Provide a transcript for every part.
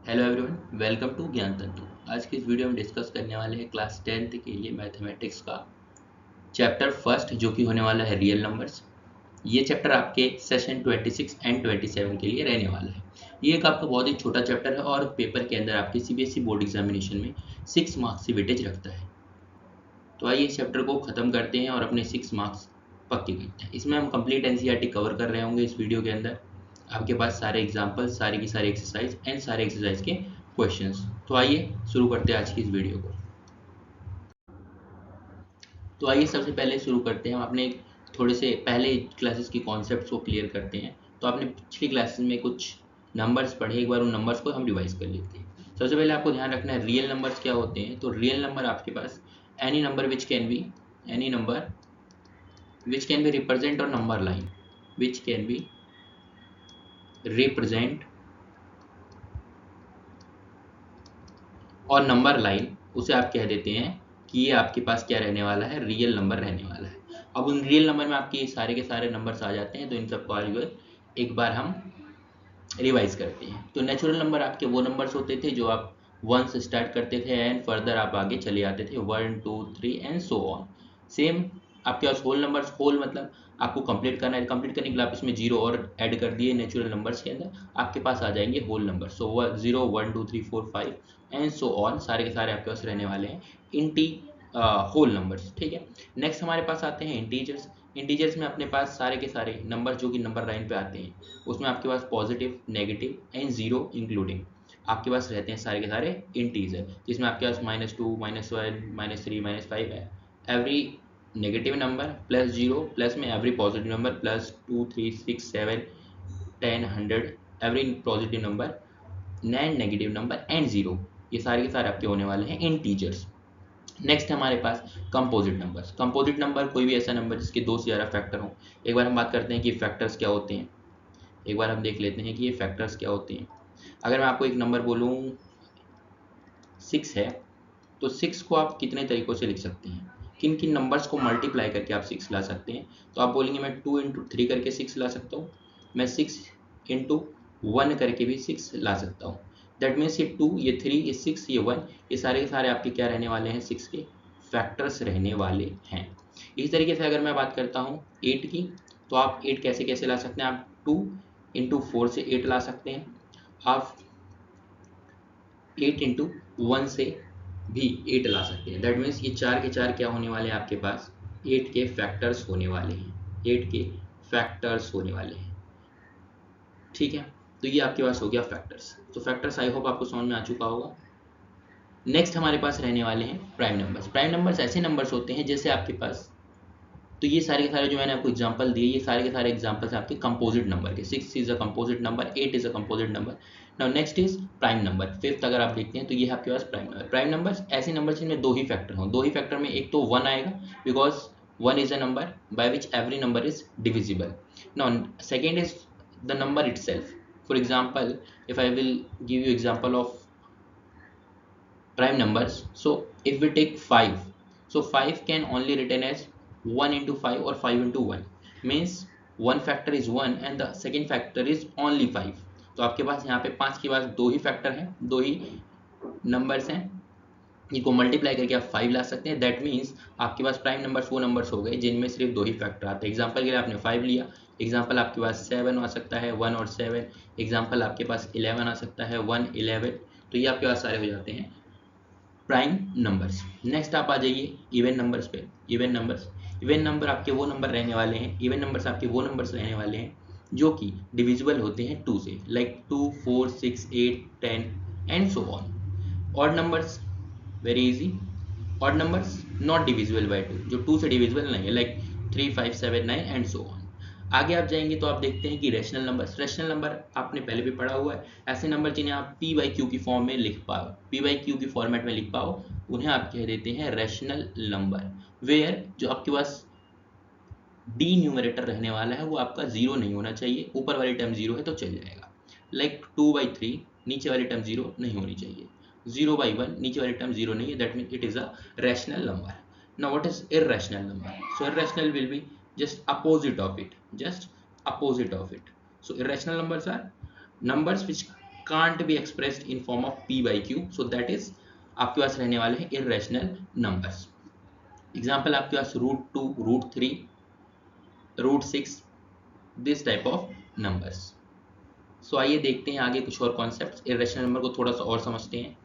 Hello everyone, welcome to ज्ञान तंतु। आज की इस वीडियो में डिस्कस करने वाले हैं क्लास 10th के लिए मैथमेटिक्स का चैप्टर फर्स्ट, जो कि होने वाला है रियल नंबर्स। ये चैप्टर आपके सेशन 26 एंड 27 के लिए रहने वाला है। ये एक आपका बहुत ही छोटा चैप्टर है और पेपर के अंदर आपके सीबीएसई बोर्ड एग्जामिनेशन में 6 मार्क्स की वेटेज रखता है। तो आइए इस चैप्टर को ख़त्म करते हैं और अपने 6 मार्क्स पक्के करते हैं। इसमें हम कंप्लीट एनसीईआरटी कवर कर रहे होंगे इस वीडियो के अंदर। आपके पास सारे एग्जाम्पल्स, सारी की सारी एक्सरसाइज एंड सारे एक्सरसाइज के क्वेश्चंस। तो आइए शुरू करते हैं आज की इस वीडियो को। तो आइए सबसे पहले शुरू करते हैं। हम अपने थोड़े से पहले क्लासेस की कॉन्सेप्ट्स को क्लियर करते हैं। तो आपने पिछली क्लासेस में कुछ नंबर्स पढ़े, एक बार उन नंबर्स को हम रिवाइज कर लेते हैं। सबसे पहले आपको ध्यान रखना है रियल नंबर्स क्या होते हैं। तो रियल नंबर आपके पास any number which can be any number which can be represent on number line, which can be represent और नंबर लाइन, उसे आप कह देते हैं कि ये आपके पास क्या रहने वाला है, रियल नंबर रहने वाला है। अब उन रियल नंबर में आपके सारे के सारे नंबर्स आ जाते हैं। तो इन सबको आज एक बार हम रिवाइज करते हैं। तो नेचुरल नंबर आपके वो नंबर्स होते थे जो आप 1 से स्टार्ट करते थे एंड फर्दर आप आगे चले आते थे 1 2 3 एंड सो ऑन। सेम आपके पास होल नंबर्स, होल मतलब आपको कंप्लीट करना है। कंप्लीट करने के लिए आप इसमें जीरो और ऐड कर दिए नेचुरल नंबर्स के अंदर, आपके पास आ जाएंगे whole number. So 0 1 2 3 4 5 and so on, सारे के सारे आपके पास रहने वाले हैं इंटी होल नंबर्स। ठीक है। नेक्स्ट हमारे पास आते हैं इंटीजर्स। इंटीजर्स में अपने पास सारे के सारे नंबर जो कि नंबर लाइन पे आते हैं, उसमें आपके पास positive, negative and zero including आपके पास रहते हैं सारे के सारे इंटीजर, जिसमें आपके पास -2 -1 -3 -5 है। Every negative number plus zero, plus में every positive number plus 2 3 6 7 10 100 every positive number, non negative number and zero. ये सारे के सारे आपके होने वाले हैं इंटीजर्स। नेक्स्ट हमारे पास कंपोजिट नंबर्स। कंपोजिट नंबर कोई भी ऐसा नंबर जिसके दो से ज़्यादा फैक्टर हो। एक बार हम बात करते हैं कि फैक्टर्स क्या होते हैं। एक बार हम देख लेते हैं कि ये फैक्टर्स क्या होते हैं। अगर मैं आपको एक नंबर बोलूँ 6 है, तो 6 को आप कितने तरीक़ों से लिख सकते हैं, किन किन नंबर्स को मल्टीप्लाई करके आप 6 ला सकते हैं। तो आप बोलेंगे मैं 2 × 3 करके 6 ला सकता हूँ, मैं 6 × 1 करके भी 6 ला सकता हूँ। दैट मीन्स ये 2, ये 3, ये 6, ये 1, ये सारे के सारे आपके क्या रहने वाले हैं, 6 के फैक्टर्स रहने वाले हैं। इसी तरीके से अगर मैं बात करता हूँ 8 की, तो आप 8 कैसे कैसे ला सकते हैं। आप 2 × 4 से 8 ला सकते हैं, आप 8 × 1 से भी 8 ला सकते हैं। दैट मीन्स ये 4 के 4 क्या होने वाले हैं, आपके पास 8 के फैक्टर्स होने वाले हैं, 8 के फैक्टर्स होने वाले हैं। ठीक है। तो ये आपके पास हो गया फैक्टर्स। तो फैक्टर्स आई होप आपको समझ में आ चुका होगा। नेक्स्ट हमारे पास रहने वाले हैं प्राइम नंबर्स। प्राइम नंबर्स ऐसे नंबर्स होते हैं जैसे आपके पास, तो ये सारे के सारे जो मैंने आपको एग्जांपल दिए, ये सारे के सारे एग्जांपल्स आपके कंपोजिट नंबर के। 6 is a composite number, 8 is a composite number. Now next is prime number. Fifth अगर आप देखते हैं तो ये है आपके पास प्राइम नंबर। प्राइम नंबर्स ऐसे नंबर जिनमें दो ही फैक्टर हों। दो ही फैक्टर में एक तो 1 आएगा, because 1 is a number by which every number is divisible. Now second is the number itself. For example, if I will give you example of prime numbers, so if we take 5, so 5 can only written as 1 × 5 or 5 × 1, means one factor is 1 and the second factor is only 5। तो आपके पास यहाँ पे 5 के पास दो ही factor हैं, दो ही numbers हैं, इनको मल्टीप्लाई करके आप 5 ला सकते हैं। दैट मीन्स आपके पास प्राइम नंबर्स वो नंबर्स हो गए जिनमें सिर्फ दो ही फैक्टर आते हैं। एग्जाम्पल के लिए आपने 5 लिया, एग्जाम्पल आपके पास 7 आ सकता है, 1 और 7। एग्जाम्पल आपके पास 11 आ सकता है, 1 11। तो ये आपके पास सारे हो जाते हैं प्राइम नंबर्स। नेक्स्ट आप आ जाइए इवन नंबर्स पे। इवन नंबर्स, इवन नंबर आपके वो नंबर रहने वाले हैं, इवन नंबर्स आपके वो नंबर्स रहने वाले हैं जो कि डिविजिबल होते हैं 2 से, like 2 4 6 8 10 and so on. Odd numbers very easy, odd numbers not divisible by 2, जो 2 से डिविजिबल नहीं है, लाइक 3 5 7 9 एंड सो ऑन। आगे आप जाएंगे तो आप देखते हैं कि रैशनल नंबर्स। रैशनल नंबर आपने पहले भी पढ़ा हुआ है, ऐसे नंबर जिन्हें आप p/q की फॉर्म में लिख पाओ, p/q की फॉर्मेट में लिख पाओ, उन्हें आप कह देते हैं रैशनल नंबर। वेयर जो आपके पास डी न्यूमरेटर रहने वाला है वो आपका जीरो नहीं होना चाहिए, ऊपर वाली टर्म जीरो है तो चल जाएगा। लाइक 2/3 नीचे वाली टर्म जीरो नहीं होनी चाहिए, 0/1 नीचे वाली टर्म जीरो नहीं है, that mean it is a rational number. Now what is irrational number? So irrational will be just opposite of it, just opposite of it. So irrational numbers are numbers which can't be expressed in form of p by q, so that is आपके पास रहने वाले हैं irrational numbers. Example आपके पास √2, √3, √6, this type of numbers. सो आइए देखते हैं आगे कुछ और कॉन्सेप्ट्स, इरेशनल नंबर को थोड़ा सा और समझते हैं।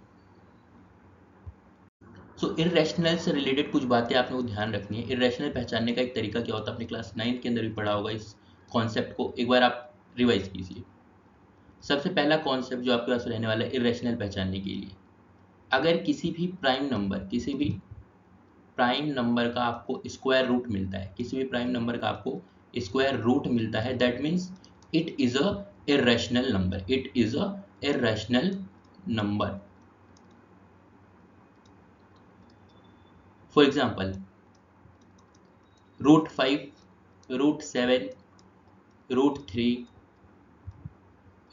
सो इरेशनल से रिलेटेड कुछ बातें आपने को ध्यान रखनी है। इरेशनल पहचानने का एक तरीका क्या होता है, आपने क्लास 9 के अंदर भी पढ़ा होगा, इस कॉन्सेप्ट को एक बार आप रिवाइज कीजिए। सबसे पहला कॉन्सेप्ट जो आपके पास रहने वाला है इरेशनल पहचानने के लिए, अगर किसी भी प्राइम नंबर का आपको स्क्वायर रूट मिलता है, किसी भी प्राइम नंबर का आपको स्क्वायर रूट मिलता है, that means it is a irrational number, it is a irrational number. For example √5, √7, √3,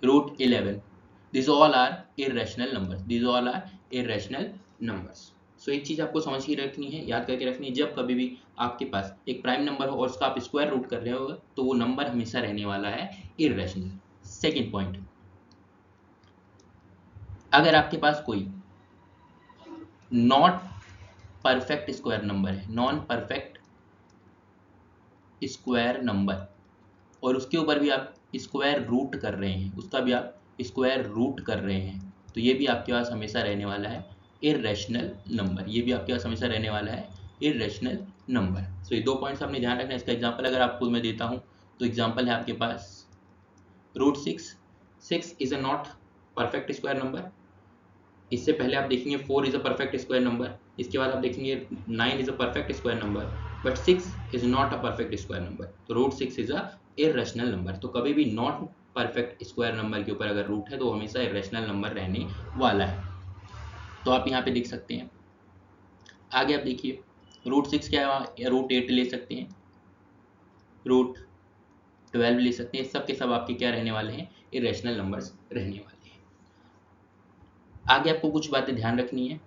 √11, these all are irrational numbers, these all are irrational numbers। सो एक चीज आपको समझ के रखनी है, याद करके रखनी है, जब कभी भी आपके पास एक प्राइम नंबर हो और उसका आप स्क्वायर रूट कर रहे हो तो वो नंबर हमेशा रहने वाला है इरेशनल। सेकेंड पॉइंट, अगर आपके पास कोई नॉट परफेक्ट स्क्वायर नंबर है, नॉन परफेक्ट स्क्वायर नंबर, और उसके ऊपर भी आप स्क्वायर रूट कर रहे हैं, उसका भी आप स्क्वायर रूट कर रहे हैं, तो ये भी आपके पास हमेशा रहने वाला है इरेशनल नंबर, ये भी आपके पास हमेशा रहने वाला है इरेशनल नंबर। सो ये दो पॉइंट्स आपने ध्यान रखना है। इसका एग्जांपल अगर आपको मैं देता हूं तो एग्जांपल है आपके पास √6, 6 is a not perfect square number. इससे पहले आप देखेंगे 4 is a perfect square number, इसके बाद आप देखेंगे 9 is a perfect square number, but 6 is not a perfect square number, तो √6 इज अ इरेशनल नंबर। तो कभी भी नॉट परफेक्ट स्क्वायर नंबर के ऊपर अगर रूट है तो वो हमेशा इरेशनल नंबर रहने वाला है। तो आप यहाँ पे देख सकते हैं। आगे आप देखिए √6 क्या है, √8 ले सकते हैं, √12 ले सकते हैं, सब के सब आपके क्या रहने वाले हैं, इरेशनल नंबर्स रहने वाले हैं। आगे आपको कुछ बातें ध्यान रखनी है।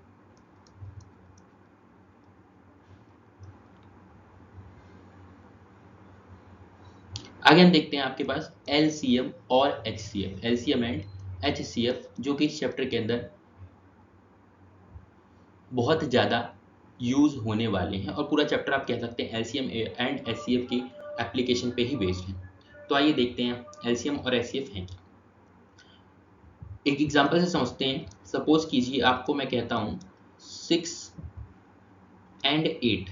आगे हम देखते हैं आपके पास LCM और HCF, LCM एंड HCF, जो कि इस चैप्टर के अंदर बहुत ज़्यादा यूज होने वाले हैं, और पूरा चैप्टर आप कह सकते हैं LCM एंड HCF की एप्लीकेशन पे ही बेस्ड है। तो आइए देखते हैं LCM और HCF हैं क्या। एक एग्जांपल से समझते हैं। सपोज कीजिए आपको मैं कहता हूँ 6 एंड 8,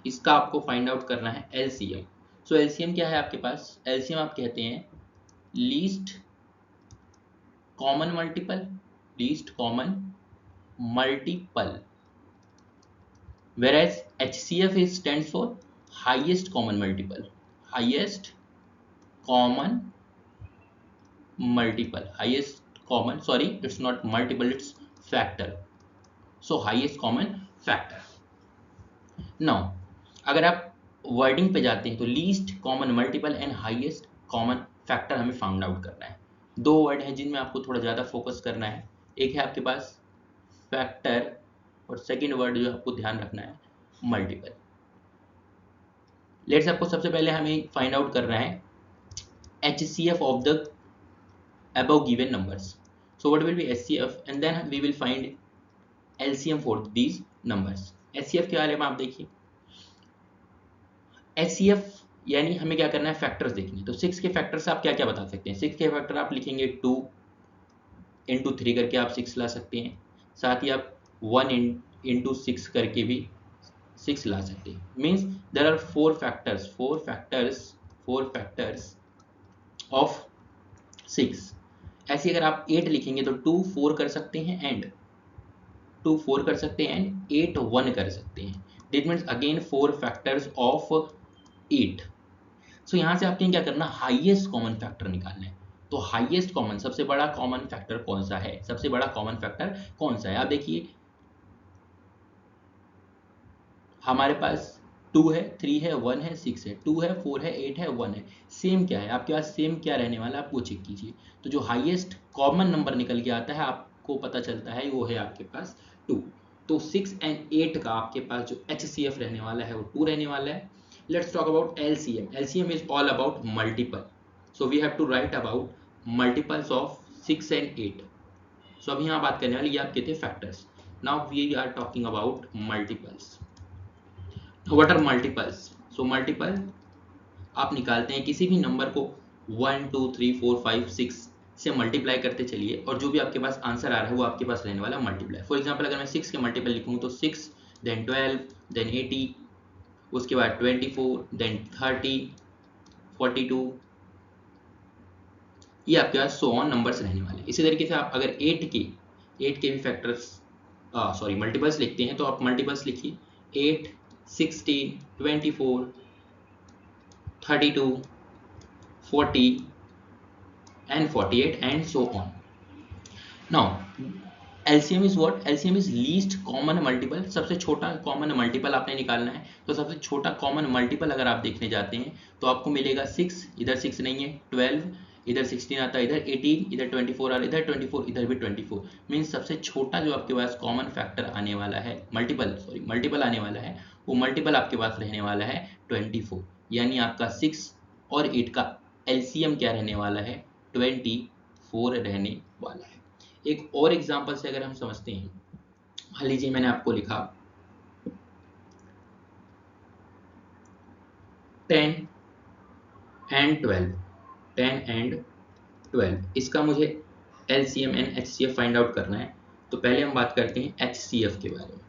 इसका आपको फाइंड आउट करना है LCM। सो LCM क्या है आपके पास, LCM आप कहते हैं least common multiple, least common multiple, whereas HCF stands for highest common multiple, highest common multiple, highest common, sorry it's not multiple, it's factor, so highest common factor। now अगर आप wording पे जाते हैं तो least common multiple and highest common factor हमें found out करना है। दो वर्ड हैं जिनमें आपको थोड़ा ज़्यादा फोकस करना है, एक है आपके पास फैक्टर और सेकेंड वर्ड जो आपको ध्यान रखना है मल्टीपल। लेट्स आपको सबसे पहले हमें फाइंड आउट करना है HCF of the above given numbers, so what will be HCF and then we will find LCM for these numbers। HCF के बारे में आप देखिए, HCF यानी हमें क्या करना है, फैक्टर्स देखने। तो 6 के फैक्टर्स आप क्या क्या बता सकते हैं, 6 के फैक्टर आप लिखेंगे 2 into 3 करके आप 6 ला सकते हैं, साथ ही आप 1 into 6 करके भी 6 ला सकते हैं। Means there are 4 factors of 6। ऐसे अगर आप 8 लिखेंगे तो 2 4 कर सकते हैं एंड 2 4 कर सकते हैं एंड 8 1 कर सकते हैं, that means again 4 factors of 8। सो यहाँ से आपके क्या करना, हाईएस्ट कॉमन फैक्टर निकालना है। तो हाईएस्ट कॉमन, सबसे बड़ा कॉमन फैक्टर कौन सा है, सबसे बड़ा कॉमन फैक्टर कौन सा है। आप देखिए हमारे पास 2 है, 3 है, 1 है, 6 है, 2 है, 4 है, 8 है, 1 है, सेम क्या है आपके पास, सेम क्या रहने वाला है आप वो चेक कीजिए। तो जो हाईएस्ट कॉमन नंबर निकल के आता है आपको पता चलता है वो है आपके पास 2। तो 6 एंड 8 का आपके पास जो HCF रहने वाला है वो 2 रहने वाला है। Let's talk about LCM। LCM is all about multiple, so we have to write about multiples of 6 and 8। So अभी यहाँ बात करने वाली ये आपके थे factors. Now we are talking about multiples. What are multiples? So multiple आप निकालते हैं किसी भी नंबर को 1 2 3 4 5 6 से मल्टीप्लाई करते चलिए और जो भी आपके पास आंसर आ रहा है वो आपके पास रहने वाला मल्टीप्लाई। फॉर एग्जांपल अगर मैं 6 के मल्टीपल लिखूँ तो 6 देन 12 देन 80 उसके बाद 24 देन 30 42 ये आपके पास सो ऑन नंबर्स रहने वाले। इसी तरीके से आप अगर 8 के भी फैक्टर्स सॉरी मल्टीपल्स लिखते हैं तो आप मल्टीपल्स लिखिए 8 16 24 32 40 and 48 and so on. Now LCM is what? LCM is least common multiple। सबसे छोटा कॉमन मल्टीपल आपने निकालना है तो सबसे छोटा कॉमन मल्टीपल अगर आप देखने जाते हैं तो आपको मिलेगा 6, इधर 6 नहीं है, 12 इधर 16 आता है, इधर 18 इधर 24 आ रहा है, इधर 24 इधर भी 24। मीन्स सबसे छोटा जो आपके पास कॉमन फैक्टर आने वाला है मल्टीपल आने वाला है वो मल्टीपल आपके पास रहने वाला है 24। यानी आपका 6 और 8 का LCM क्या रहने वाला है? 24 रहने वाला है। एक और एग्जांपल से अगर हम समझते हैं, मान लीजिए मैंने आपको लिखा 10 and 12, इसका मुझे LCM and HCF find out करना है। तो पहले हम बात करते हैं HCF के बारे में।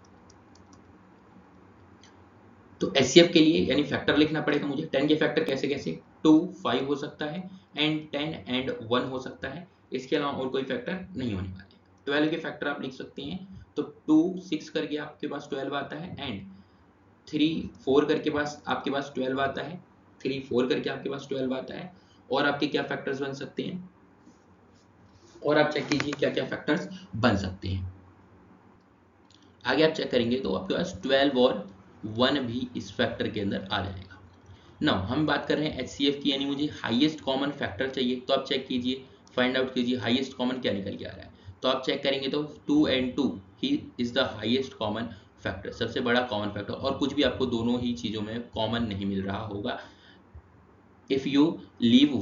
तो HCF के लिए यानी फैक्टर लिखना पड़ेगा मुझे। 10 के फैक्टर कैसे कैसे? 2 5 हो सकता है एंड 10 एंड 1 हो सकता है, इसके अलावा और कोई फैक्टर नहीं होने वाले। 12 के फैक्टर आप लिख सकते हैं तो 2 6 करके आपके पास 12 आता है एंड 3 4 करके पास आपके पास 12 आता है, 3 4 करके आपके पास 12 आता है। और आपके क्या फैक्टर्स बन सकते हैं और आप चेक कीजिए क्या क्या फैक्टर्स बन सकते हैं। आगे आप चेक करेंगे तो आपके पास 12 और 1 भी इस फैक्टर के अंदर आ जाएगा। नाउ हम बात कर रहे हैं HCF की, यानी मुझे हाईएस्ट कॉमन फैक्टर चाहिए। तो आप चेक कीजिए, फाइंड आउट कीजिए हाईएस्ट कॉमन क्या निकल के आ रहा है। तो आप चेक करेंगे तो 2 and 2 he is the highest common factor, सबसे बड़ा कॉमन फैक्टर। और कुछ भी आपको दोनों ही चीज़ों में कॉमन नहीं मिल रहा होगा। इफ़ यू लीव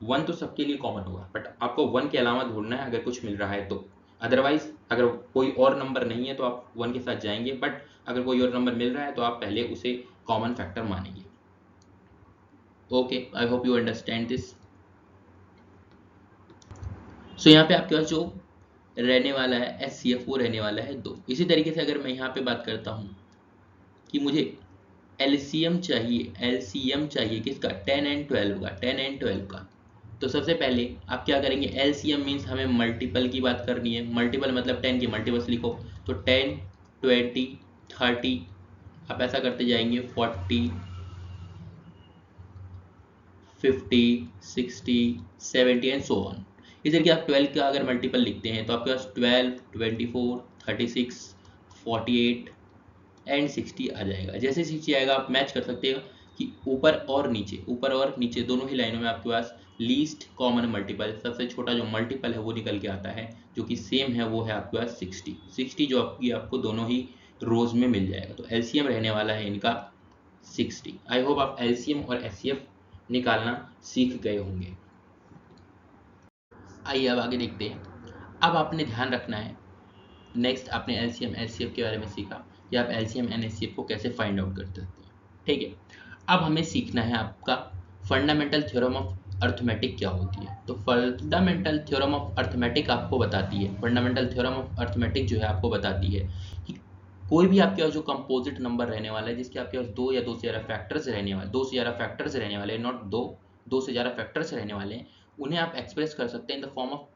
1 तो सबके लिए कॉमन होगा, बट आपको 1 के अलावा ढूंढना है अगर कुछ मिल रहा है तो। अदरवाइज अगर कोई और नंबर नहीं है तो आप 1 के साथ जाएंगे, बट अगर कोई और नंबर मिल रहा है तो आप पहले उसे कॉमन फैक्टर मानेंगे। Okay, I hope you understand this. So यहाँ पे आपके पास जो रहने वाला है HCF वो रहने वाला है 2। इसी तरीके से अगर मैं यहाँ पे बात करता हूँ कि मुझे LCM चाहिए किसका? 10 and 12 का। तो सबसे पहले आप क्या करेंगे? LCM मीन्स हमें मल्टीपल की बात करनी है। मल्टीपल मतलब 10 के मल्टीपल्स लिखो तो 10 20 30 आप ऐसा करते जाएंगे 40 50 60 70 एंड सो ऑन। इस तरीके आप 12 का अगर मल्टीपल लिखते हैं तो आपके पास 12 24 36 48 एंड 60 आ जाएगा। जैसे 60 आएगा आप मैच कर सकते हो कि ऊपर और नीचे दोनों ही लाइनों में आपके पास लीस्ट कॉमन मल्टीपल, सबसे छोटा जो मल्टीपल है वो निकल के आता है, जो कि सेम है वो है आपके पास 60 जो आपको दोनों ही रोज में मिल जाएगा। तो LCM रहने वाला है इनका 60। आई होप आप LCM और HCF निकालना सीख गए होंगे। आइए अब आगे देखते हैं। अब आपने ध्यान रखना है, नेक्स्ट आपने LCM HCF के बारे में सीखा या आप LCM एंड HCF को कैसे फाइंड आउट करते हैं, ठीक है। अब हमें सीखना है आपका फंडामेंटल थ्योरम ऑफ अर्थमेटिक क्या होती है। तो फंडामेंटल थ्योरम ऑफ अर्थमेटिक आपको बताती है, फंडामेंटल थ्योरम ऑफ अर्थमेटिक जो है आपको बताती है कि कोई भी आपके पास जो कंपोजिट नंबर रहने वाला है, जिसके आपके पास 2 या 2 से ज़्यादा फैक्टर्स रहने वाले, 2 से ज़्यादा फैक्टर्स रहने वाले, नॉट 2 से ज़्यादा फैक्टर्स रहने वाले हैं, उन्हें आप एक्सप्रेस कर सकते हैं in the form of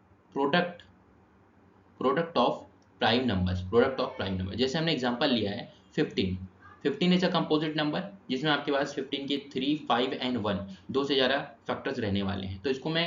product of prime number. जैसे हमने एग्जांपल लिया है 15 इज अ कंपोजिट नंबर जिसमें आपके पास 15 के 3 5 एंड 1 2 से ज़्यादा फैक्टर्स रहने वाले हैं। तो इसको मैं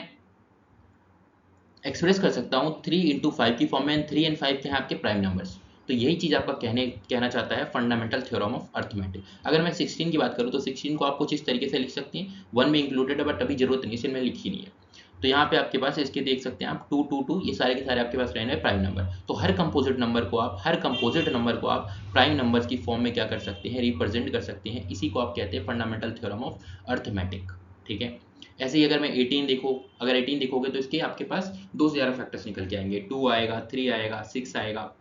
एक्सप्रेस कर सकता हूँ 3 into 5 की फॉर्म में, 3 and 5 के हैं आपके प्राइम नंबर्स। तो यही चीज़ आपका कहना चाहता है फंडामेंटल थ्योरम ऑफ अर्थमेटिक। अगर मैं 16 की बात करूँ तो 16 को आप कुछ इस तरीके से लिख सकते हैं, 1 में इंक्लूडेड है बट अभी जरूरत नहीं, इसे मैं लिखी नहीं है। तो यहाँ पे आपके पास इसके देख सकते हैं आप 2 2 2 ये सारे के सारे आपके पास रहने प्राइम नंबर। तो हर कंपोजिट नंबर को आप प्राइम नंबर्स की फॉर्म में क्या कर सकते हैं? रिप्रेजेंट कर सकते हैं। इसी को आप कहते हैं फंडामेंटल थ्योरम ऑफ अर्थमेटिक, ठीक है। ऐसे ही अगर मैं 18 देखो, अगर 18 देखोगे तो इसके आपके पास 2 से ज़्यादा फैक्टर्स निकल के आएंगे, 2 आएगा, 3 आएगा, 6 आएगा,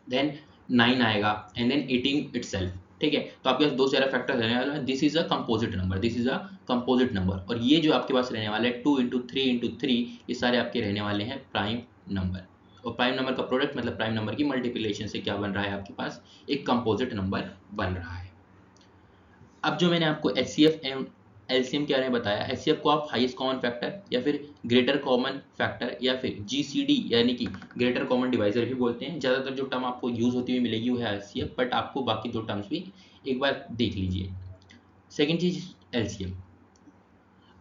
देन 9 आएगा एंड देन 18 इटसेल्फ। ठीक है, तो आपके पास 2 से ज़्यादा फैक्टर रहने वाला है। This is a composite number, this is a composite number. और ये जो आपके पास रहने वाले हैं 2 इंटू 3 इंटू 3, ये सारे आपके रहने वाले हैं प्राइम नंबर। और प्राइम नंबर का प्रोडक्ट मतलब प्राइम नंबर की मल्टीप्लिकेशन से क्या बन रहा है, आपके पास एक कंपोजिट नंबर बन रहा है। अब जो मैंने आपको HCF एवं LCM के बारे में बताया, HCF को आप हाईएस्ट कॉमन फैक्टर या फिर ग्रेटर कॉमन फैक्टर या फिर GCD यानी कि ग्रेटर कॉमन डिवाइजर भी बोलते हैं। ज़्यादातर जो टर्म आपको यूज होती हुई मिलेगी वो है HCF, बट आपको बाकी दो टर्म्स भी एक बार देख लीजिए। सेकेंड चीज LCM।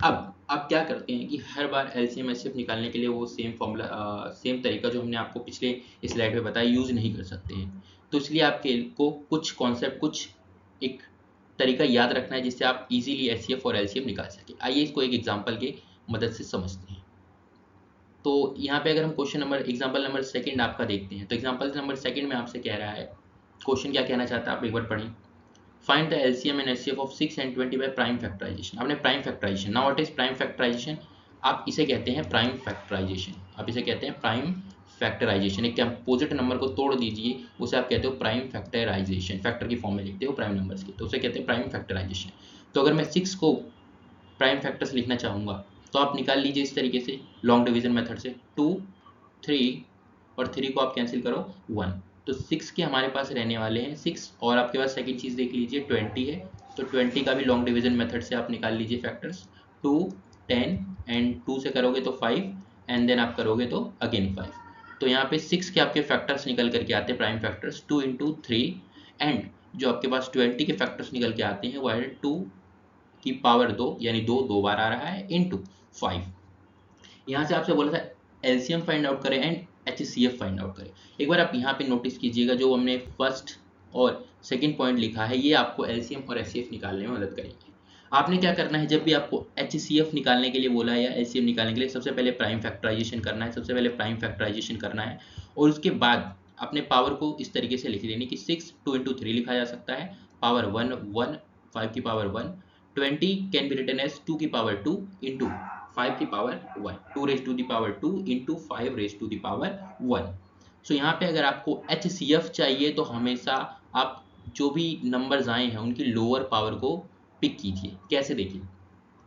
अब आप क्या करते हैं कि हर बार LCM HCF निकालने के लिए वो सेम फॉर्मूला, सेम तरीका जो हमने आपको पिछले स्लाइड में बताया यूज नहीं कर सकते हैं। तो इसलिए आपके को कुछ कॉन्सेप्ट, कुछ एक तरीका याद रखना है जिससे आप इजीली HCF और LCM निकाल सके। आइए इसको एक एग्जांपल के मदद से समझते हैं। तो यहाँ पे अगर हम question number example number second आपका देखते हैं, तो एग्जांपल नंबर सेकंड में आपसे कह रहा है, क्वेश्चन क्या कहना चाहता है आप एक बार पढ़ें। Find the LCM and HCF of 6 and 20 by prime factorisation. आपने prime factorisation, now what is prime factorisation, आप इसे कहते हैं प्राइम फैक्टराइजेशन, आप इसे कहते हैं प्राइम फैक्टराइजेशन। एक कंपोजिट नंबर को तोड़ दीजिए, उसे आप कहते हो प्राइम फैक्टराइजेशन, फैक्टर की फॉर्म में लिखते हो प्राइम नंबर्स की, तो उसे कहते हैं प्राइम फैक्टराइजेशन। तो अगर मैं 6 को प्राइम फैक्टर्स लिखना चाहूँगा तो आप निकाल लीजिए इस तरीके से लॉन्ग डिवीजन मेथड से, 2 3 और 3 को आप कैंसिल करो 1, तो 6 के हमारे पास रहने वाले हैं 6। और आपके पास सेकंड चीज़ देख लीजिए 20 है, तो 20 का भी लॉन्ग डिवीजन मेथड से आप निकाल लीजिए फैक्टर्स, 2 10 एंड 2 से करोगे तो 5 एंड देन आप करोगे तो अगेन 5। तो यहाँ पे 6 के आपके फैक्टर्स निकल करके आते हैं प्राइम फैक्टर्स 2 इंटू 3, एंड जो आपके पास 20 के फैक्टर्स निकल के आते हैं वो है 2 की पावर 2, यानी 2 बार आ रहा है इंटू 5। यहाँ से आपसे बोला था एलसीएम फाइंड आउट करें एंड HCF फाइंड आउट करें। एक बार आप यहाँ पे नोटिस कीजिएगा, जो हमने फर्स्ट और सेकंड पॉइंट लिखा है ये आपको LCM और HCF निकालने में मदद करेंगे। आपने क्या करना है, जब भी आपको HCF निकालने के लिए बोला है या LCM निकालने के लिए, सबसे पहले प्राइम फैक्टराइजेशन करना है, सबसे पहले प्राइम फैक्टराइजेशन करना है। और उसके बाद अपने पावर को इस तरीके से लिख देनी कि 6 2 इंटू 3 लिखा जा सकता है, पावर 1 1, 5 की power 1, 20 can be written as 2 की पावर 2 इंटू 5 की power 1, 2 raise to the power 2 into 5 raise to the power 1। So यहाँ पे अगर आपको HCF चाहिए तो हमेशा आप जो भी नंबर्स आए हैं उनकी लोअर पावर को पिक कीजिए। कैसे देखिए,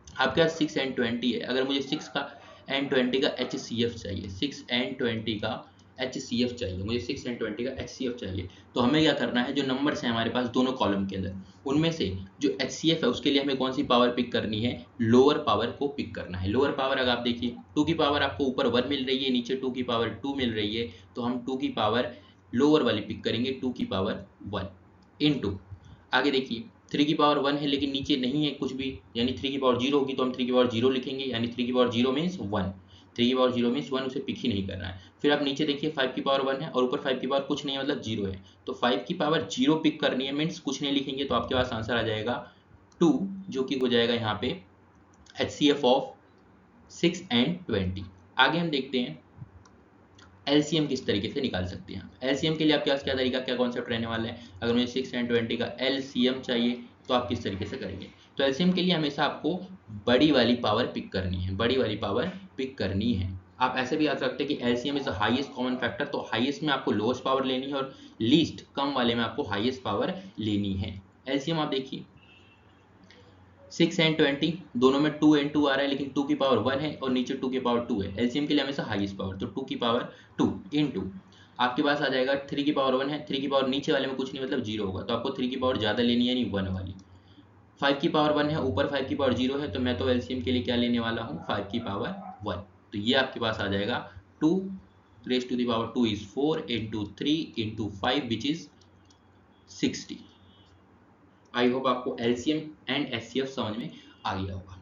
आपके पास 6 एंड 20 है, अगर मुझे 6 का एंड 20 का HCF चाहिए, 6 एंड 20 का HCF चाहिए, मुझे 6 एंड 20 का HCF चाहिए, तो हमें क्या करना है, जो नंबर्स हैं हमारे पास दोनों कॉलम के अंदर, उनमें से जो HCF है उसके लिए हमें कौन सी पावर पिक करनी है, लोअर पावर को पिक करना है। लोअर पावर अगर आप देखिए 2 की पावर आपको ऊपर 1 मिल रही है, नीचे 2 की पावर 2 मिल रही है, तो हम 2 की पावर लोअर वाली पिक करेंगे, 2 की पावर 1 इंटू, आगे देखिए 3 की पावर 1 है लेकिन नीचे नहीं है कुछ भी, यानी 3 की पावर 0 होगी तो हम 3 की पावर 0 लिखेंगे, यानी 3 की पावर 0 मीन्स 1, 3 की पावर 0 मीन्स 1, उसे पिक ही नहीं करना है। फिर आप नीचे देखिए 5 की पावर 1 है और ऊपर 5 की पावर कुछ नहीं है, मतलब 0 है, तो 5 की पावर 0 पिक करनी है, मीन्स कुछ नहीं लिखेंगे, तो आपके पास आंसर आ जाएगा 2, जो कि हो जाएगा यहाँ पे HCF ऑफ 6 एंड 20। आगे हम देखते हैं LCM किस तरीके से निकाल सकते हैं। LCM के लिए आपके पास क्या तरीका, क्या कॉन्सेप्ट रहने वाला है, अगर मुझे 6 एंड 20 का LCM चाहिए तो आप किस तरीके से करेंगे। तो LCM के लिए हमेशा आपको बड़ी वाली पावर पिक करनी है, बड़ी वाली पावर पिक करनी है। आप ऐसे भी आ सकते हैं कि LCM is the highest common factor, तो हाईएस्ट में आपको लोएस्ट पावर लेनी है और लीस्ट कम वाले में आपको हाईएस्ट पावर लेनी है। LCM आप देखिए 6 एंड 20 दोनों में 2 एंड 2 आ रहा है, लेकिन 2 की पावर 1 है और नीचे 2 की पावर 2 है। LCM के लिए हमेशा हाईएस्ट पावर, तो 2 की पावर 2 इंटू आपके पास आ जाएगा 3 की पावर 1 है, 3 की पावर नीचे वाले में कुछ नहीं, मतलब 0 होगा, तो आपको 3 की पावर ज़्यादा लेनी है, यानी 1 वाली। 5 की पावर 1 है, ऊपर 5 की पावर 0 है, तो मैं तो LCM के लिए क्या लेने वाला हूँ, 5 की पावर 1, तो ये आपके पास आ जाएगा 2 raise to the power 2 is 4 into 3 into 5 which is 60। I hope आपको LCM एंड HCF समझ में आ गया होगा।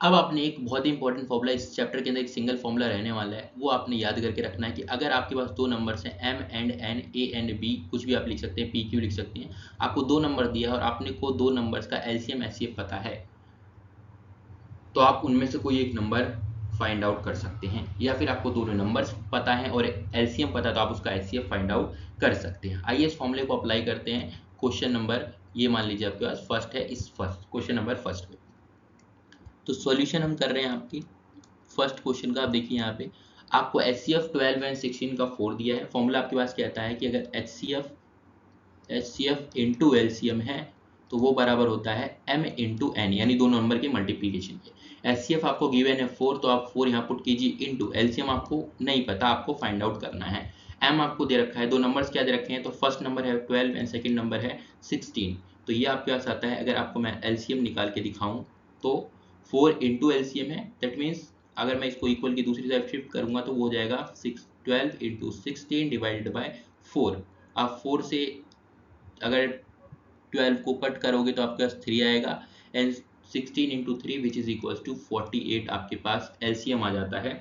अब आपने एक बहुत ही इंपॉर्टेंट फॉर्मूला इस चैप्टर के अंदर, एक सिंगल फॉर्मूला रहने वाला है, वो आपने याद करके रखना है कि अगर आपके पास दो नंबर्स हैं M and N, A and B, कुछ भी आप लिख सकते हैं, PQ लिख सकते हैं, आपको दो नंबर दिया है और आपने को दो नंबर्स का LCM HCF पता है, तो आप उनमें से कोई एक नंबर फाइंड आउट कर सकते हैं, या फिर आपको दोनों नंबर्स पता है और LCM पता है तो आप उसका HCF फाइंड आउट कर सकते हैं। आइए इस फॉर्मूले को अप्लाई करते हैं। क्वेश्चन नंबर ये मान लीजिए आपके पास फर्स्ट है, इस फर्स्ट क्वेश्चन नंबर फर्स्ट पे तो सॉल्यूशन हम कर रहे हैं आपकी फर्स्ट क्वेश्चन का। आप देखिए यहाँ पे आपको HCF 12 एंड 16 का 4 दिया है। फॉर्मूला आपके पास क्या आता है कि अगर HCF इंटू LCM है तो वो बराबर होता है M इंटू N, यानी दो नंबर के मल्टीप्लीकेशन के। HCF आपको गिवन है 4, तो आप 4 यहाँ पुट कीजिए इंटू LCM आपको नहीं पता, आपको फाइंड आउट करना है। M आपको दे रखा है, दो नंबर्स क्या दे रखे हैं, तो फर्स्ट नंबर है 12 एंड सेकंड नंबर है 16। तो ये आपके पास आता है, अगर आपको मैं LCM निकाल के दिखाऊं तो 4 इंटू LCM है, दैट मीन्स अगर मैं इसको इक्वल की दूसरी साइड शिफ्ट करूंगा तो वो हो जाएगा 12 इंटू 16 डिवाइडेड बाय 4। आप 4 से अगर 12 को कट करोगे तो आपके पास 3 आएगा, and 16 into 3 which is equal to 48 आपके पास LCM आ जाता है।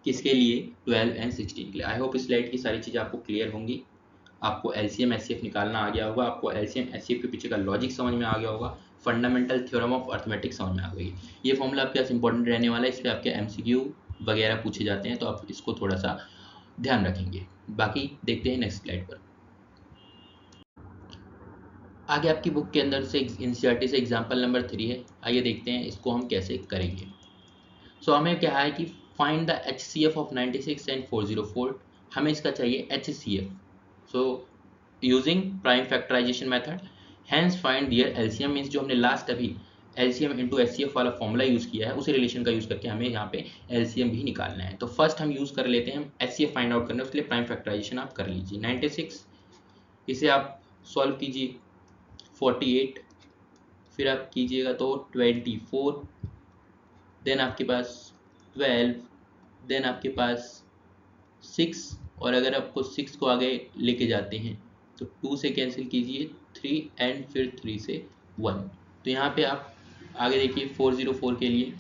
किसके लिए? 12 एंड 16 के लिए। आई होप इस स्लाइड की सारी चीज़ें आपको क्लियर होंगी। आपको LCM HCF निकालना आ गया होगा, आपको LCM HCF के पीछे का लॉजिक समझ में आ गया होगा, फंडामेंटल थ्योरम ऑफ अर्थमेटिक समझ में आ गई। ये फॉर्मूला आपके पास इंपॉर्टेंट रहने वाला है, इस पर आपके MCQ वगैरह पूछे जाते हैं, तो आप इसको थोड़ा सा ध्यान रखेंगे। बाकी देखते हैं नेक्स्ट स्लाइड पर। आगे आपकी बुक के अंदर से NCERT से एग्जाम्पल नंबर 3 है। आइए देखते हैं इसको हम कैसे करेंगे। सो हमें क्या है कि find the HCF of 96 and 404। हमें इसका चाहिए HCF, so using prime factorisation method, hence find their LCM, means जो हमने लास्ट अभी LCM इंटू HCF वाला फॉर्मूला यूज़ किया है उसी रिलेशन का यूज़ करके हमें यहाँ पे LCM भी निकालना है। तो फर्स्ट हम यूज़ कर लेते हैं HCF फाइंड आउट करने, उसके लिए प्राइम फैक्टराइजेशन आप कर लीजिए। 96 इसे आप सॉल्व कीजिए, 48 फिर आप कीजिएगा तो 24, देन आपके पास 12, देन आपके पास 6, और अगर आपको 6 को आगे लेके जाते हैं तो 2 से कैंसिल कीजिए 3, एंड फिर 3 से 1। तो यहाँ पे आप आगे देखिए 404 के लिए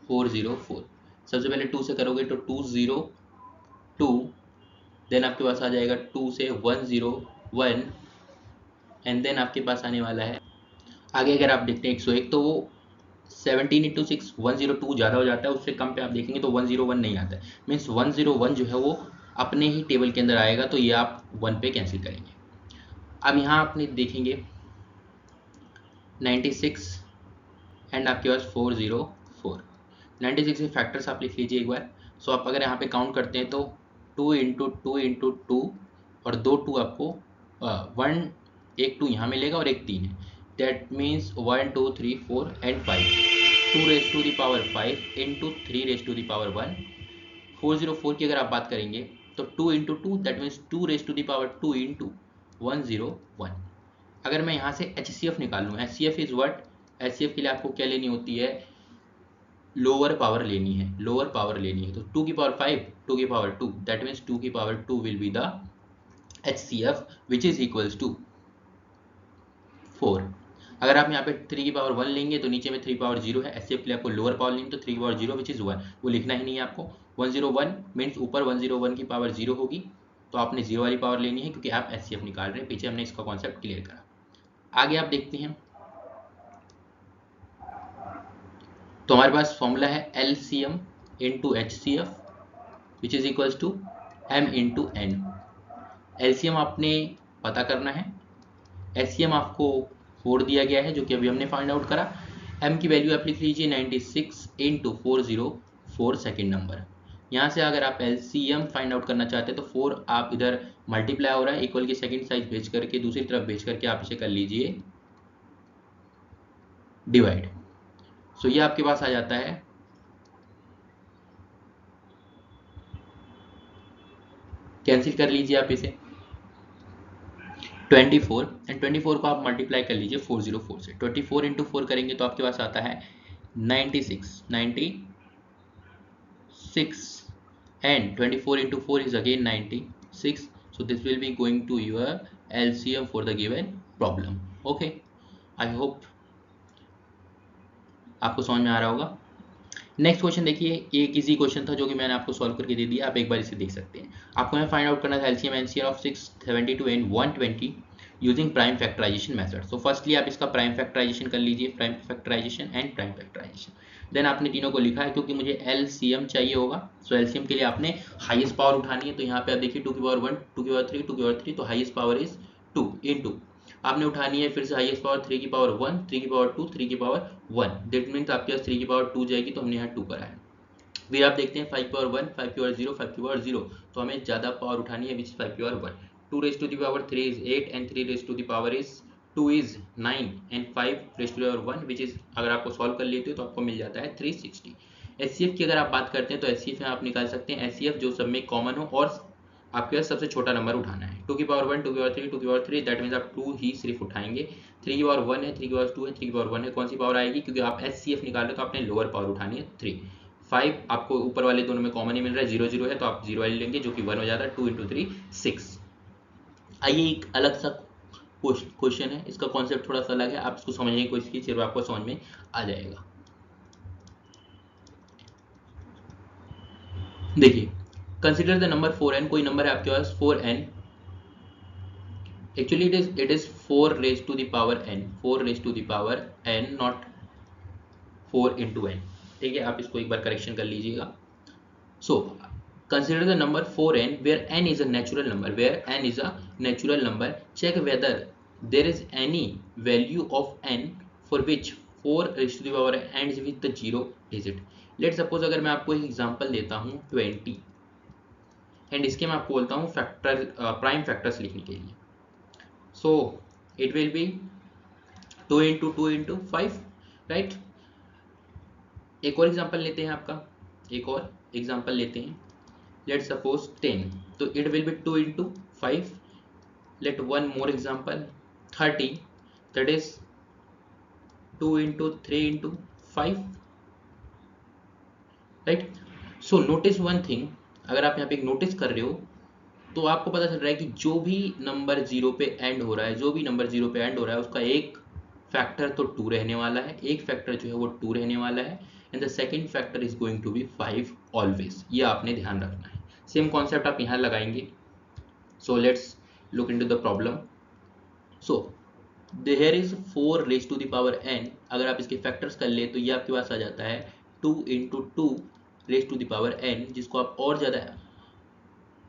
404 सबसे पहले 2 से करोगे तो 202, देन आपके पास आ जाएगा 2 से 101, एंड देन आपके पास आने वाला है आगे अगर आप देखते हैं 101, तो वो 17 इंटू 6 102 ज़्यादा हो जाता है, उससे कम पे आप देखेंगे तो 101 नहीं आता है, मीन्स 101 जो है वो अपने ही टेबल के अंदर आएगा, तो ये आप 1 पे कैंसिल करेंगे। अब यहाँ आपने देखेंगे 96 एंड आपके पास 404, 96 के फैक्टर्स आप लिख लीजिए एक बार। सो आप अगर यहाँ पे काउंट करते हैं तो 2 इंटू 2 इंटू 2 और 2 2 आपको 1, एक 2 यहाँ मिलेगा और एक 3 है, that means 1 2 3 4 and 5, 2 raise to the power 5 into 3 raise to the power 1। 404 की अगर आप बात करेंगे तो 2 into 2 that means 2 raise to the power 2 into 101। अगर मैं यहाँ से HCF निकालूँ, HCF इज व्हाट, HCF के लिए आपको क्या लेनी होती है, लोअर पावर लेनी है, लोअर पावर लेनी है। तो 2 की पावर 5, 2 की पावर 2, दैट मीन्स 2 की power 2 will be the HCF which is equals to 4। अगर आप यहाँ पे 3 की पावर 1 लेंगे तो नीचे में 3 पावर 0 है, HCF के लिए आपको लोअर पावर लेनी, तो 3 की पावर 0 विच इज 1, वो लिखना ही नहीं है आपको। 101 मीन्स ऊपर 101 की पावर 0 होगी, तो आपने 0 वाली पावर लेनी है क्योंकि आप HCF निकाल रहे हैं। पीछे हमने इसका कॉन्सेप्ट क्लियर करा। आगे आप देखते हैं तो हमारे पास फॉर्मूला है LCM into HCF which is equals to M into N। LCM आपने पता करना है, HCM आपको 4 दिया गया है जो कि अभी हमने फाइंड आउट करा। M की वैल्यू आप लिख लीजिए 96 इंटू 404 सेकेंड नंबर। यहाँ से अगर आप LCM फाइंड आउट करना चाहते हैं तो 4 आप इधर मल्टीप्लाई हो रहा है इक्वल की सेकेंड साइज भेज करके दूसरी तरफ भेज करके आप इसे कर लीजिए डिवाइड। सो ये आपके पास आ जाता है कैंसिल कर लीजिए आप इसे 24, एंड 24 को आप मल्टीप्लाई कर लीजिए 404 से। 24 इंटू 4 करेंगे तो आपके पास आता है 96 and 24 into 4 is again 96, so this will be going to your LCM for the given problem. Okay, I hope आपको समझ में आ रहा होगा। नेक्स्ट क्वेश्चन देखिए, एक इजी क्वेश्चन था जो कि मैंने आपको सॉल्व करके दे दिया, आप एक बार इसे देख सकते हैं। आपको हमें फाइंड आउट करना था LCM NCR of 6, 72 and 120 using prime factorisation method. So firstly आप इसका प्राइम फैक्टराइजेशन कर लीजिए, prime factorization and prime factorization. Then आपने तीनों को लिखा है क्योंकि मुझे LCM चाहिए होगा। सो LCM के लिए आपने हाईएस्ट पावर उठानी है, तो यहाँ पे आप देखिए 2 की पावर 1, 2 की पावर 3, 2 की पावर 3, तो हाईएस्ट पावर इज 2 इंटू आपने उठानी है फिर से हाईएस्ट पावर 3 की पावर 1, 3 की पावर 2, 3 की पावर 1, दैट मीन्स आपके पास 3 की पावर 2 जाएगी, तो हमने यहाँ 2 करा है। फिर आप देखते हैं 5 की पावर 1, 5 की पावर 0, 5 की पावर 0, तो हमें ज़्यादा पावर उठानी है विच 5 की power 1। 2 raise to the power 3 is 8 and 3 raise to the power is 2 is 9 and 5 raise to the power 1 which is, अगर आपको सॉल्व कर लेते हो तो आपको मिल जाता है 360। एचसीएफ की अगर आप बात करते हैं तो एचसीएफ में आप निकाल सकते हैं एचसीएफ जो सब में कॉमन हो और आपके पास सबसे छोटा नंबर उठाना है। 2 की पावर 1, 2 की पावर 3, 2 की पावर 3, दैट मीन्स आप 2 ही सिर्फ उठाएंगे। 3 की पावर 1 है, 3 की पावर 2 है, 3 की पावर 1 है, कौन सी पावर आएगी, क्योंकि आप एचसीएफ निकाल रहे हो तो आपने लोअर पावर उठानी है 3। 5 आपको ऊपर वाले दोनों में कॉमन ही मिल रहा है, 0 0 है तो आप 0 वाली लेंगे जो कि 1 हो जाता है। 2 × 3 6। आइए एक अलग सा क्वेश्चन है, इसका कॉन्सेप्ट थोड़ा सा अलग है, आप इसको समझने की कोशिश कीजिए, आपको समझ में आ जाएगा। देखिए, कंसिडर द नंबर 4n, कोई नंबर है आपके पास 4n, actually it is 4 raise to the power n, 4 raise to the power n, not 4 × n, ठीक है, आप इसको एक बार करेक्शन कर लीजिएगा। सो consider the number 4n where n is a natural number, where n is a natural number, check whether there is any value of n for which 4 raised to the power ends with the 0 digit. Let's suppose अगर मैं आपको एक example देता हूँ 20 and इसके मैं आपको बोलता हूँ फैक्टर प्राइम फैक्टर्स लिखने के लिए, so it will be 2 × 2 × 5, right. एक और एग्जांपल लेते हैं, आपका एक और एग्जांपल लेते हैं, let's suppose 10, so it will be 2 × 5. Let one more example, 30, that is 2 × 3 × 5, right? So notice one thing, अगर आप यहाँ पे एक नोटिस कर रहे हो तो आपको पता चल रहा है कि जो भी नंबर 0 पे एंड हो रहा है, जो भी नंबर 0 पे एंड हो रहा है उसका एक फैक्टर तो 2 रहने वाला है, एक फैक्टर जो है वो 2 रहने वाला है, and the second factor is going to be 5 always, ये आपने ध्यान रखना है। सेम कॉन्सेप्ट आप यहाँ लगाएंगे। So let's look into the problem. So there is 4 raise to the power n, अगर आप इसके फैक्टर्स कर ले तो ये आपके पास आ जाता है 2 × 2 raise to the power n, जिसको आप और ज़्यादा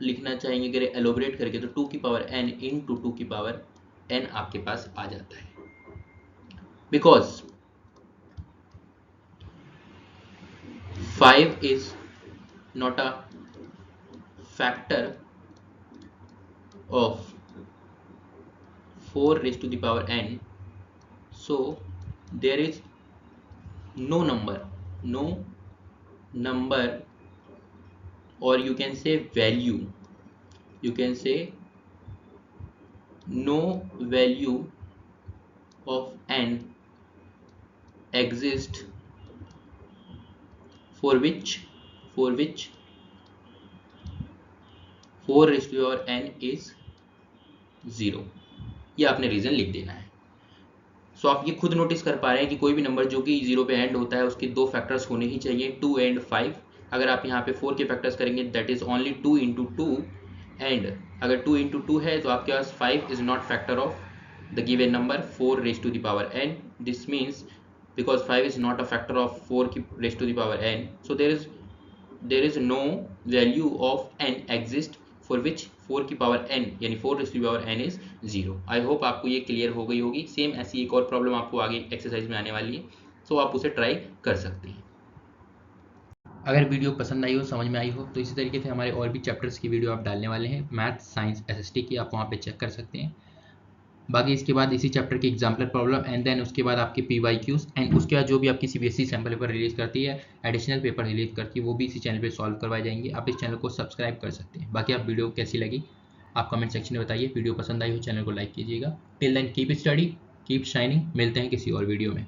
लिखना चाहेंगे अगर एलोबरेट करके तो 2 की पावर n × 2 की पावर n आपके पास आ जाता है, because 5 is not a factor of 4 raised to the power n, so there is no number or you can say value, you can say no value of n exist for which 4 raised to the power n is 0, ये आपने reason लिख देना है। सो आप ये खुद notice कर पा रहे हैं कि कोई भी नंबर जो कि 0 पे एंड होता है उसके दो फैक्टर्स होने ही चाहिए, 2 and 5। अगर आप यहाँ पे 4 के फैक्टर्स करेंगे दैट इज ओनली 2 × 2, एंड अगर 2 × 2 है तो आपके पास 5 is not factor of the given number 4 raised to the power n, this means because 5 is not a factor of 4 raised to the power n, so there is no value of n exist for which 4 की power n यानी 4 raised to the power n is 0। I hope आपको ये clear हो गई होगी। Same ऐसी एक और प्रॉब्लम आपको आगे एक्सरसाइज में आने वाली है, सो आप उसे ट्राई कर सकते हैं। अगर वीडियो पसंद आई हो, समझ में आई हो, तो इसी तरीके से हमारे और भी चैप्टर्स की वीडियो आप डालने वाले हैं, मैथ, साइंस, एसएसटी की, आप वहाँ पे चेक कर सकते हैं। बाकी इसके बाद इसी चैप्टर की एग्जाम्पलर प्रॉब्लम एंड देन उसके बाद आपके PYQs एंड उसके बाद जो भी आपकी CBSE सैम्पल पेपर रिलीज करती है, एडिशनल पेपर रिलीज करती है, वो भी इसी चैनल पे सॉल्व करवाए जाएंगे। आप इस चैनल को सब्सक्राइब कर सकते हैं। बाकी आप वीडियो कैसी लगी आप कमेंट सेक्शन में बताइए। वीडियो पसंद आई हो चैनल को लाइक कीजिएगा। Till then keep study, keep shining. मिलते हैं किसी और वीडियो में।